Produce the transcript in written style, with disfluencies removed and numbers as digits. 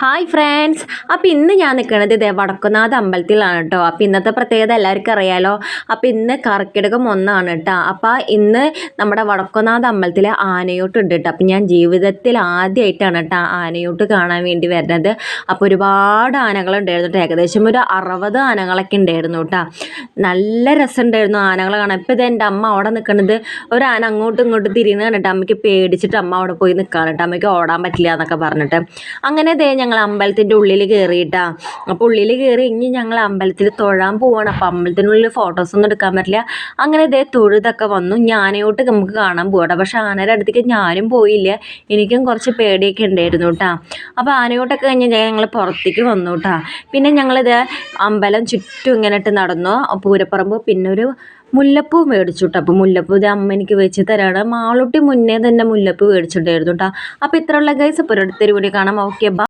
Hi friends, അപ്പോൾ ഇന്ന് ഞാൻ നിൽക്കുന്നത് വടക്കുന്നാഥ അമ്പലത്തിലാണ് കേട്ടോ. അപ്പോൾ ഇന്നത്തെ പ്രത്യേകത എല്ലാവർക്കും അറിയാലോ. അപ്പോൾ ഇന്ന് കർക്കിടകം 1 കേട്ടോ. അപ്പോൾ ഇന്ന് നമ്മുടെ വടക്കുന്നാഥ അമ്പലത്തിൽ ആനയൂട്ട് ഉണ്ട് കേട്ടോ. അപ്പോൾ ഞാൻ ജീവിതത്തിൽ ആദ്യമായിട്ടാണ് കേട്ടോ ആനയൂട്ട് കാണാൻ വേണ്ടി വരുന്നത്. അപ്പോൾ ഒരുപാട് ആനകളുണ്ടായിരുന്നു കേട്ടോ. ഏകദേശം ഒരു 60 ആനകളൊക്കെ ഉണ്ടായിരുന്നു കേട്ടോ. നല്ല രസമുണ്ടായിരുന്നു ആനകളെ കാണാൻ. ഇപ്പോൾ ഇത് എൻ്റെ അമ്മ അവിടെ നിൽക്കുന്നത്, ഒരു ആന അങ്ങോട്ടും ഇങ്ങോട്ടും തിരിയുന്നത് കണ്ടിട്ട് അമ്മയ്ക്ക് പേടിച്ചിട്ട് അമ്മ അവിടെ പോയി നിൽക്കുകയാണ് കേട്ടോ. അമ്മയ്ക്ക് ഓടാൻ പറ്റില്ല എന്നൊക്കെ പറഞ്ഞിട്ട്. അങ്ങനെ ഞങ്ങൾ അമ്പലത്തിൻ്റെ ഉള്ളിൽ കയറിയിട്ടാ. അപ്പോൾ ഉള്ളിൽ കയറി ഇനി ഞങ്ങൾ അമ്പലത്തിൽ തൊഴാൻ പോവാണ്. അപ്പോൾ അമ്പലത്തിനുള്ളിൽ ഫോട്ടോസൊന്നും എടുക്കാൻ പറ്റില്ല. അങ്ങനെ തൊഴുതൊക്കെ വന്നു. ആനയോട്ട് നമുക്ക് കാണാൻ പോകട്ടെ. പക്ഷെ ആനയുടെ അടുത്തേക്ക് ഞാനും പോയില്ല, എനിക്കും കുറച്ച് പേടിയൊക്കെ ഉണ്ടായിരുന്നു കേട്ടോ. അപ്പോൾ ആനയോട്ടൊക്കെ കഴിഞ്ഞ് ഞങ്ങൾ പുറത്തേക്ക് വന്നു കേട്ടോ. പിന്നെ ഞങ്ങളിത് അമ്പലം ചുറ്റും ഇങ്ങനെ ഇട്ട് നടന്നു. പൂരപ്പറമ്പ് പിന്നെ ഒരു മുല്ലപ്പൂ മേടിച്ചു കേട്ടോ. അപ്പോൾ മുല്ലപ്പൂ ഇത് അമ്മ എനിക്ക് വെച്ച് തരാണ്. മാളൂട്ടി മുന്നേ തന്നെ മുല്ലപ്പൂ മേടിച്ചിട്ടുണ്ടായിരുന്നു കേട്ടോ. അപ്പോൾ ഇത്രയുള്ള ഗൈസ്, ഇപ്പോൾ ഒരിടത്തൊരു കൂടി കാണാം. ഓക്കെ.